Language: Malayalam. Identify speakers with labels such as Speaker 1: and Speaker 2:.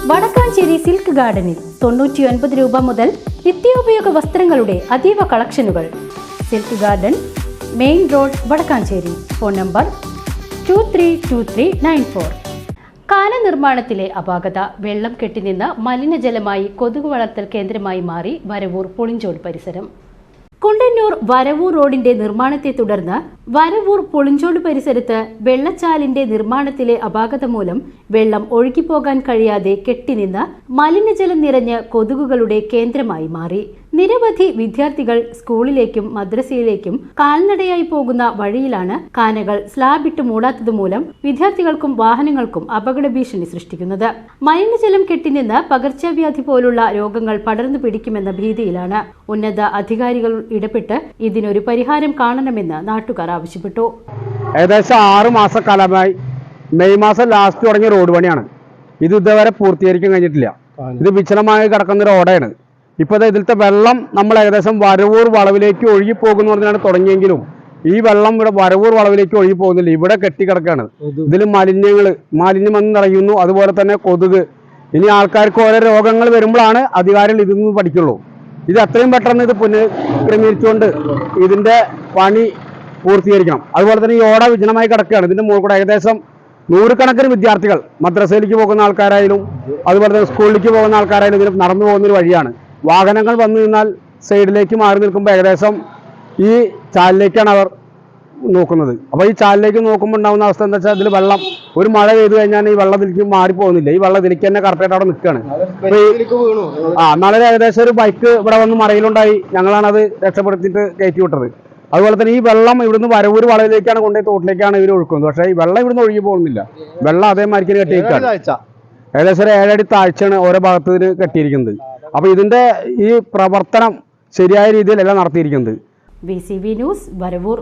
Speaker 1: വടക്കാഞ്ചേരി സിൽക്ക് ഗാർഡനിൽ 99 രൂപ മുതൽ നിത്യോപയോഗ വസ്ത്രങ്ങളുടെ അതീവ കളക്ഷനുകൾ. Silk garden, main road, Vadakkanchery. Phone number 232394. കാനനിർമ്മാണത്തിലെ അപാകത. വെള്ളം കെട്ടിനിന്ന് മലിനജലമായി കൊതുക് വളർത്തൽ കേന്ദ്രമായി മാറി വരവൂർ പുളിഞ്ചോട് പരിസരം. കുണ്ടന്നൂർ വരവൂർ റോഡിന്റെ നിർമ്മാണത്തെ തുടർന്ന് വരവൂർ പുളിഞ്ചോട് പരിസരത്ത് വെള്ളച്ചാലിന്റെ നിർമ്മാണത്തിലെ അപാകത മൂലം വെള്ളം ഒഴുകിപ്പോകാൻ കഴിയാതെ കെട്ടിനിന്ന് മലിനജലം നിറഞ്ഞ് കൊതുകുകളുടെ കേന്ദ്രമായി മാറി. നിരവധി വിദ്യാർത്ഥികൾ സ്കൂളിലേക്കും മദ്രസയിലേക്കും കാൽനടയായി പോകുന്ന വഴിയിലാണ് കാനകൾ സ്ലാബിട്ട് മൂടാത്തതുമൂലം വിദ്യാർത്ഥികൾക്കും വാഹനങ്ങൾക്കും അപകട ഭീഷണി സൃഷ്ടിക്കുന്നത്. മലിനജലം കെട്ടിനിന്ന് പകർച്ചവ്യാധി പോലുള്ള രോഗങ്ങൾ പടർന്നു പിടിക്കുമെന്ന ഭീതിയിലാണ്. ഉന്നത അധികാരികൾ ഇടപെട്ട് ഇതിനൊരു പരിഹാരം കാണണമെന്ന് നാട്ടുകാർ ആവശ്യപ്പെട്ടു.
Speaker 2: ഏകദേശം 6 മാസക്കാലമായി മെയ് മാസം ലാസ്റ്റ് തുടങ്ങിയ റോഡ് പണിയാണ്. ഇത് ഇതുവരെ പൂർത്തീകരിക്കാൻ കഴിഞ്ഞിട്ടില്ല. ഇത് വിചലമായി കിടക്കുന്ന റോഡാണ്. ഇപ്പോൾ ഇതിലത്തെ വെള്ളം നമ്മൾ ഏകദേശം വരവൂർ വളവിലേക്ക് ഒഴുകി പോകുന്ന പറഞ്ഞാണ് തുടങ്ങിയെങ്കിലും ഈ വെള്ളം ഇവിടെ വരവൂർ വളവിലേക്ക് ഒഴുകി പോകുന്നില്ല. ഇവിടെ കെട്ടിക്കിടക്കാണ്. ഇതിൽ മാലിന്യം വന്ന് നിറയുന്നു. അതുപോലെ തന്നെ കൊതുക്. ഇനി ആൾക്കാർക്ക് ഓരോ രോഗങ്ങൾ വരുമ്പോഴാണ് അധികാരികൾ ഇതിൽ നിന്ന് പഠിക്കുള്ളൂ. ഇത് എത്രയും പെട്ടെന്ന് ഇത് പുനഃക്രമീകരിച്ചുകൊണ്ട് ഇതിന്റെ പണി പൂർത്തീകരിക്കണം. അതുപോലെ തന്നെ ഈ ഓട വിജനമായി കിടക്കുകയാണ്. ഇതിന്റെ മുകളിൽ കൂടെ ഏകദേശം 100 കണക്കിന് വിദ്യാർത്ഥികൾ മദ്രസയിലേക്ക് പോകുന്ന ആൾക്കാരായാലും അതുപോലെ തന്നെ സ്കൂളിലേക്ക് പോകുന്ന ആൾക്കാരായാലും ഇതിന് നടന്നു പോകുന്നൊരു വഴിയാണ്. വാഹനങ്ങൾ വന്നു നിന്നാൽ സൈഡിലേക്ക് മാറി നിൽക്കുമ്പോൾ ഏകദേശം ഈ ചാലിലേക്കാണ് അവർ നോക്കുന്നത്. അപ്പോൾ ഈ ചാലിലേക്ക് നോക്കുമ്പോൾ ഉണ്ടാകുന്ന അവസ്ഥ എന്താ വെച്ചാൽ ഇതിൽ വെള്ളം ഒരു മഴ പെയ്തു കഴിഞ്ഞാൽ ഈ വെള്ളം ഇതിലേക്ക് മാറിപ്പോകുന്നില്ല. ഈ വെള്ളം ഇതിലേക്ക് തന്നെ കറക്റ്റായിട്ട് അവിടെ നിൽക്കുകയാണ്. നാളെ ഏകദേശം ഒരു ബൈക്ക് ഇവിടെ വന്ന് മറയിലുണ്ടായി. ഞങ്ങളാണത് രക്ഷപ്പെടുത്തിയിട്ട് കയറ്റി വിട്ടത്. അതുപോലെ തന്നെ ഈ വെള്ളം ഇവിടുന്ന് വരവൂർ വളവിലേക്കാണ് കൊണ്ടുപോയി തോട്ടിലേക്കാണ് ഇവർ ഒഴുക്കുന്നത്. പക്ഷേ ഈ വെള്ളം ഇവിടുന്ന് ഒഴുകി പോകുന്നില്ല. വെള്ളം അതേമാതിരി കെട്ടിയിരിക്കുകയാണ്. ഏകദേശം ഒരു 7 അടി താഴ്ചയാണ് ഓരോ ഭാഗത്ത് കെട്ടിയിരിക്കുന്നത്. അപ്പോൾ ഇതിന്റെ ഈ പ്രവർത്തനം ശരിയായ രീതിയിലല്ല നടത്തിയിരിക്കുന്നത്.
Speaker 1: VCV news, Varavoor.